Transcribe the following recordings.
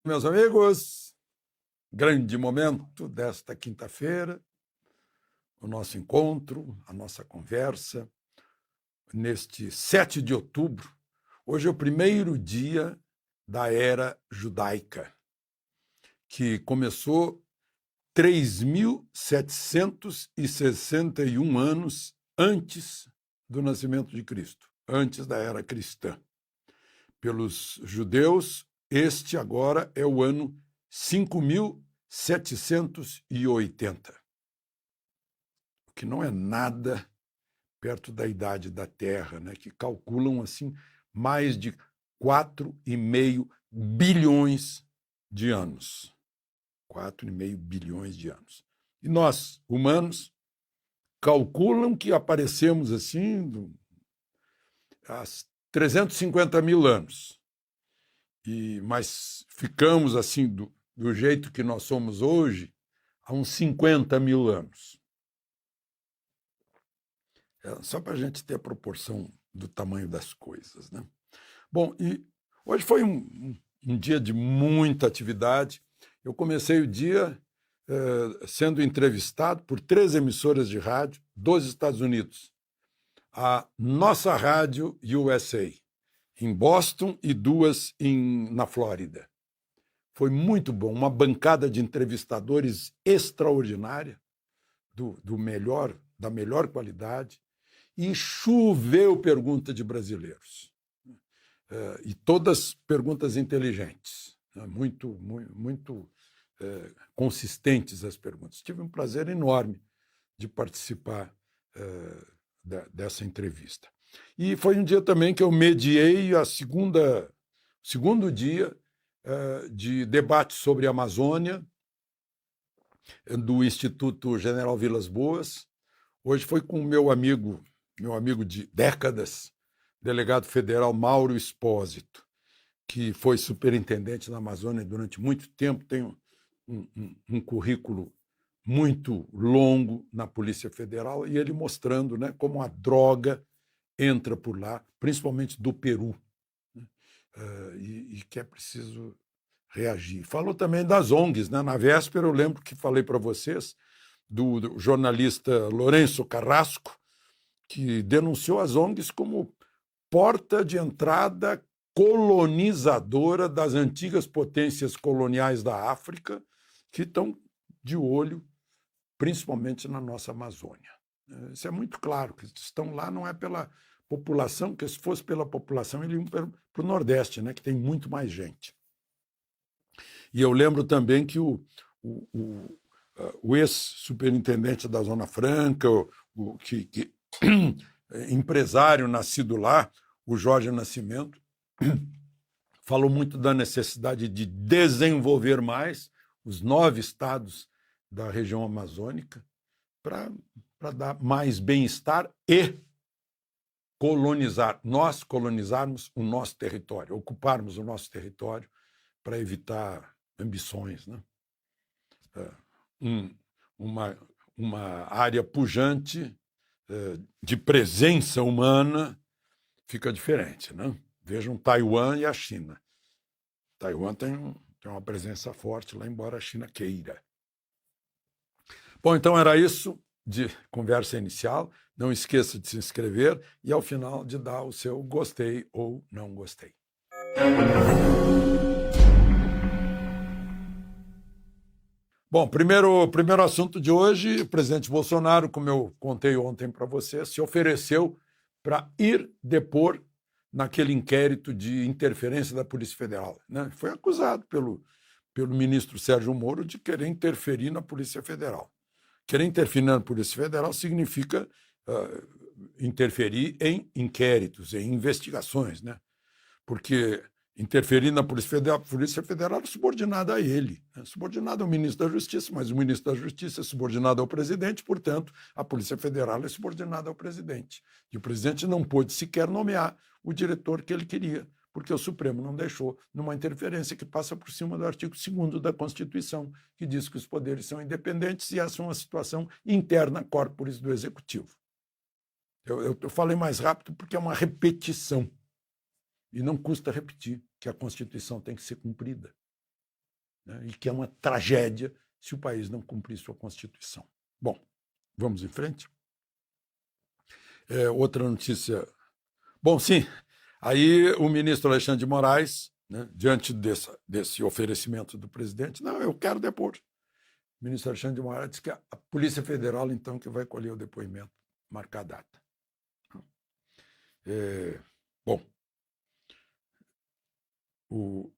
Meus amigos, grande momento desta quinta-feira, o nosso encontro, a nossa conversa, neste 7 de outubro. Hoje é o primeiro dia da era judaica, que começou 3.761 anos antes do nascimento de Cristo, antes da era cristã. Pelos judeus, este agora é o ano 5.780, o que não é nada perto da idade da Terra, né, que calculam assim mais de 4,5 bilhões de anos. 4,5 bilhões de anos. E nós, humanos, calculam que aparecemos assim há 350 mil anos. Mas ficamos assim do jeito que nós somos hoje há uns 50 mil anos. Só para a gente ter a proporção do tamanho das coisas, né? Bom, e hoje foi um dia de muita atividade. Eu comecei o dia sendo entrevistado por 3 emissoras de rádio dos Estados Unidos. A nossa rádio USA, em Boston, e 2 na Flórida. Foi muito bom, uma bancada de entrevistadores extraordinária, da melhor qualidade, e choveu pergunta de brasileiros. E todas perguntas inteligentes, muito consistentes as perguntas. Tive um prazer enorme de participar dessa entrevista. E foi um dia também que eu mediei segundo dia de debate sobre a Amazônia, do Instituto General Vilas Boas. Hoje foi com meu amigo de décadas, delegado federal Mauro Espósito, que foi superintendente na Amazônia durante muito tempo, tem um currículo muito longo na Polícia Federal, e ele mostrando, né, como a droga entra por lá, principalmente do Peru, né, e que é preciso reagir. Falou também das ONGs, né? Na véspera eu lembro que falei para vocês do jornalista Lourenço Carrasco, que denunciou as ONGs como porta de entrada colonizadora das antigas potências coloniais da África, que estão de olho principalmente na nossa Amazônia. Isso é muito claro, que estão lá não é pela população, porque se fosse pela população, eles iam para o Nordeste, né, que tem muito mais gente. E eu lembro também que o ex-superintendente da Zona Franca, empresário nascido lá, o Jorge Nascimento, falou muito da necessidade de desenvolver mais os 9 estados da região amazônica para dar mais bem-estar e nós colonizarmos o nosso território, ocuparmos o nosso território para evitar ambições, né? Uma área pujante de presença humana fica diferente, né? Vejam Taiwan e a China. Taiwan tem uma presença forte lá, embora a China queira. Bom, então era isso de conversa inicial. Não esqueça de se inscrever e, ao final, de dar o seu gostei ou não gostei. Bom, primeiro assunto de hoje, o presidente Bolsonaro, como eu contei ontem para você, se ofereceu para ir depor naquele inquérito de interferência da Polícia Federal, né? Foi acusado pelo ministro Sérgio Moro de querer interferir na Polícia Federal. Querer interferir na Polícia Federal significa interferir em inquéritos, em investigações, né? Porque interferir na Polícia Federal é subordinada a ele, né? Subordinada ao ministro da Justiça, mas o ministro da Justiça é subordinado ao presidente, portanto, a Polícia Federal é subordinada ao presidente. E o presidente não pôde sequer nomear o diretor que ele queria, porque o Supremo não deixou, numa interferência que passa por cima do artigo 2º da Constituição, que diz que os poderes são independentes e essa é uma situação interna corporis do Executivo. Eu falei mais rápido porque é uma repetição. E não custa repetir que a Constituição tem que ser cumprida. né, e que é uma tragédia se o país não cumprir sua Constituição. Bom, vamos em frente. Outra notícia. Bom, sim, aí o ministro Alexandre de Moraes, né, diante desse oferecimento do presidente, não, eu quero depor. O ministro Alexandre de Moraes disse que a Polícia Federal, então, que vai colher o depoimento, marcar a data. Bom, o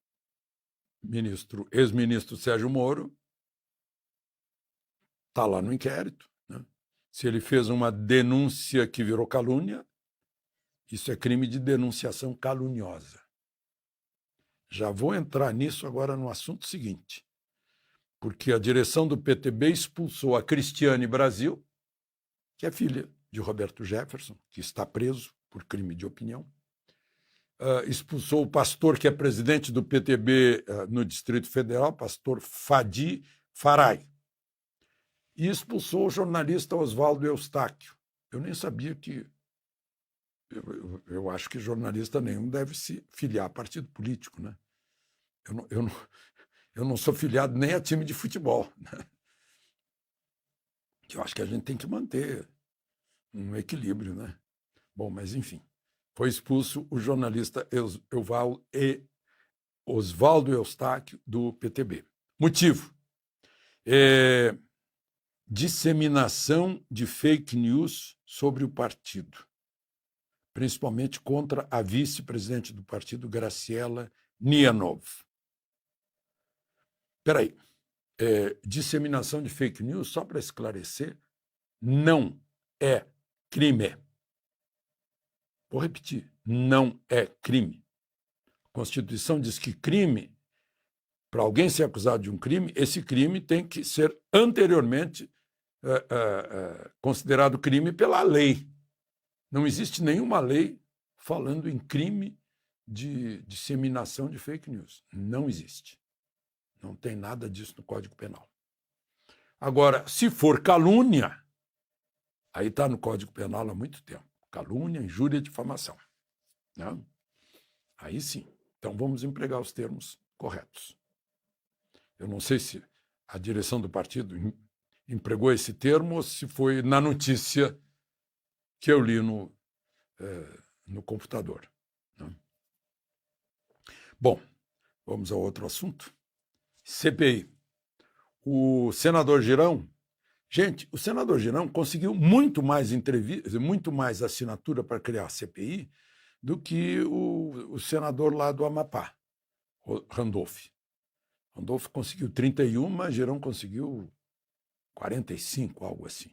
ex-ministro Sérgio Moro está lá no inquérito, né? Se ele fez uma denúncia que virou calúnia, isso é crime de denunciação caluniosa. Já vou entrar nisso agora no assunto seguinte, porque a direção do PTB expulsou a Cristiane Brasil, que é filha de Roberto Jefferson, que está preso por crime de opinião, expulsou o pastor que é presidente do PTB no Distrito Federal, pastor Fadi Farai, e expulsou o jornalista Oswaldo Eustáquio. Eu nem sabia que... Eu acho que jornalista nenhum deve se filiar a partido político, né? Eu não sou filiado nem a time de futebol, né? Eu acho que a gente tem que manter um equilíbrio, né? Bom, mas enfim, foi expulso o jornalista Oswaldo Eustáquio do PTB. Motivo: disseminação de fake news sobre o partido, principalmente contra a vice-presidente do partido, Graciela Nianov. Espera aí, disseminação de fake news, só para esclarecer, não é crime. Vou repetir, não é crime. A Constituição diz que crime, para alguém ser acusado de um crime, esse crime tem que ser anteriormente considerado crime pela lei. Não existe nenhuma lei falando em crime de disseminação de fake news. Não existe. Não tem nada disso no Código Penal. Agora, se for calúnia, aí está no Código Penal há muito tempo. Calúnia, injúria e difamação. Né? Aí sim. Então vamos empregar os termos corretos. Eu não sei se a direção do partido empregou esse termo ou se foi na notícia que eu li no computador. Né? Bom, vamos ao outro assunto. CPI. O senador Girão, gente, o senador Girão conseguiu muito mais entrevista, muito mais assinatura para criar a CPI do que o senador lá do Amapá, Randolph. Randolph conseguiu 31, mas Girão conseguiu 45, algo assim.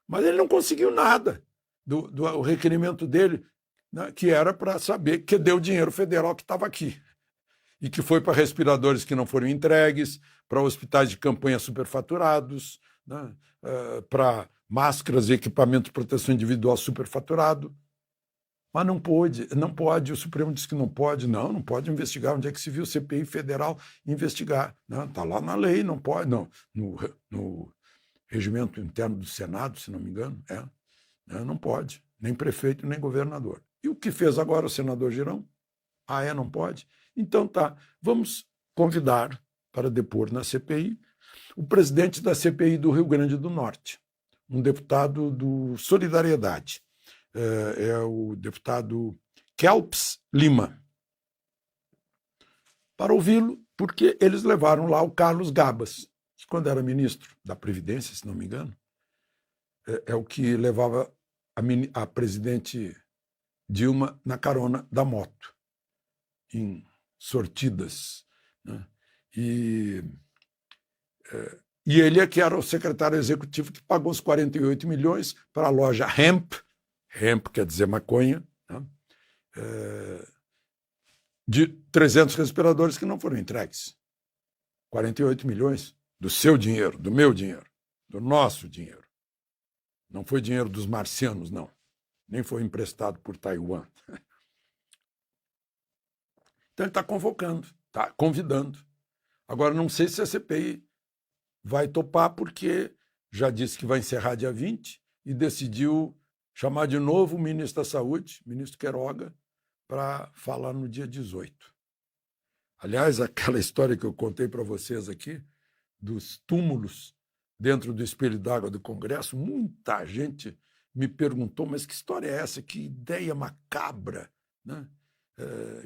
Mas ele não conseguiu nada do requerimento dele, né, que era para saber que deu o dinheiro federal que estava aqui e que foi para respiradores que não foram entregues, para hospitais de campanha superfaturados, né, para máscaras e equipamentos de proteção individual superfaturado. Mas não pode, o Supremo disse que não pode investigar. Onde é que se viu CPI federal investigar? Está lá na lei, não pode, no regimento interno do Senado, se não me engano, não pode, nem prefeito, nem governador. E o que fez agora o senador Girão? Não pode? Então tá, vamos convidar para depor na CPI o presidente da CPI do Rio Grande do Norte, um deputado do Solidariedade, é o deputado Kelps Lima, para ouvi-lo, porque eles levaram lá o Carlos Gabas, que quando era ministro da Previdência, se não me engano, é o que levava a presidente Dilma na carona da moto, em sortidas, né? E ele é que era o secretário executivo que pagou os 48 milhões para a loja Hemp quer dizer maconha, né? De 300 respiradores que não foram entregues. 48 milhões do seu dinheiro, do meu dinheiro, do nosso dinheiro. Não foi dinheiro dos marcianos, não. Nem foi emprestado por Taiwan. Então ele está convocando, está convidando. Agora, não sei se a CPI vai topar, porque já disse que vai encerrar dia 20 e decidiu chamar de novo o ministro da Saúde, ministro Queiroga, para falar no dia 18. Aliás, aquela história que eu contei para vocês aqui, dos túmulos dentro do espelho d'água do Congresso, muita gente me perguntou, mas que história é essa? Que ideia macabra, né?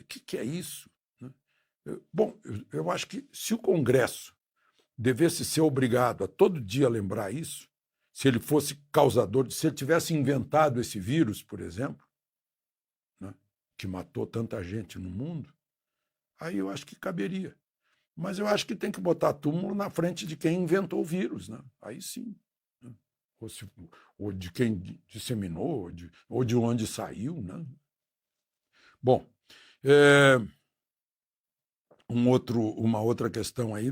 Que é isso? Né? Bom, eu acho que se o Congresso devesse ser obrigado a todo dia lembrar isso, se ele fosse causador, se ele tivesse inventado esse vírus, por exemplo, né, que matou tanta gente no mundo, aí eu acho que caberia. Mas eu acho que tem que botar túmulo na frente de quem inventou o vírus, né? Aí sim. Né? Ou de quem disseminou, ou de onde saiu. Né? Bom, uma outra questão aí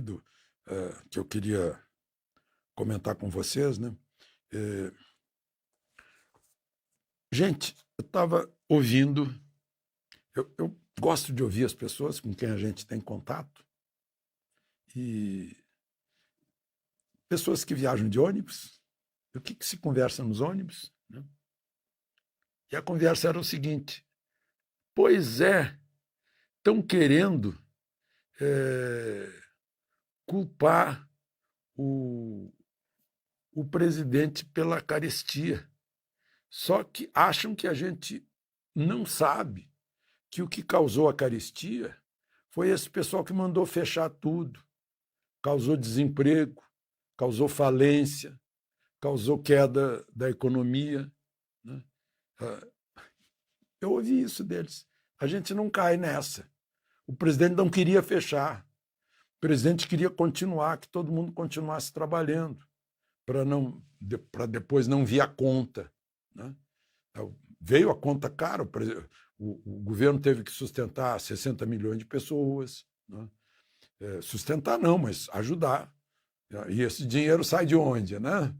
que eu queria comentar com vocês, né? Gente, eu estava ouvindo, eu gosto de ouvir as pessoas com quem a gente tem contato, e pessoas que viajam de ônibus, o que se conversa nos ônibus? Né? E a conversa era o seguinte: pois é, estão querendo culpar o presidente pela carestia. Só que acham que a gente não sabe que o que causou a carestia foi esse pessoal que mandou fechar tudo, causou desemprego, causou falência, causou queda da economia. Né? Eu ouvi isso deles. A gente não cai nessa. O presidente não queria fechar. O presidente queria continuar, que todo mundo continuasse trabalhando, para depois não vir a conta. Né? Veio a conta cara, o governo teve que sustentar 60 milhões de pessoas. Né? Sustentar não, mas ajudar. E esse dinheiro sai de onde? Né?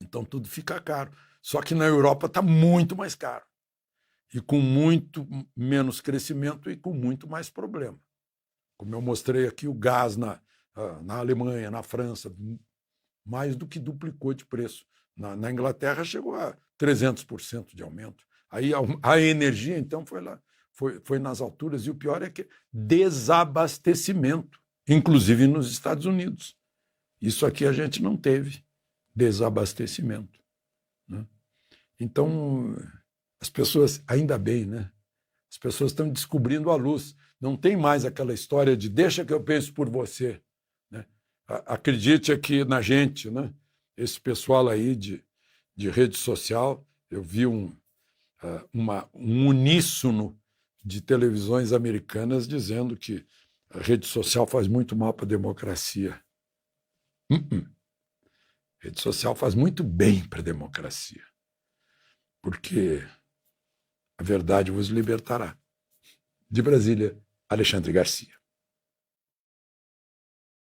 Então tudo fica caro. Só que na Europa está muito mais caro. E com muito menos crescimento e com muito mais problema. Como eu mostrei aqui, o gás na Alemanha, na França, mais do que duplicou de preço. Na Inglaterra chegou a 300% de aumento. Aí a energia, então, foi nas alturas. E o pior é que desabastecimento, inclusive nos Estados Unidos. Isso aqui a gente não teve, desabastecimento. Né? Então, as pessoas, ainda bem, né? As pessoas estão descobrindo a luz. Não tem mais aquela história de deixa que eu penso por você. Né? Acredite aqui na gente. Né? Esse pessoal aí de rede social, eu vi um uníssono de televisões americanas dizendo que a rede social faz muito mal para a democracia. A rede social faz muito bem para a democracia, porque a verdade vos libertará. De Brasília, Alexandre Garcia.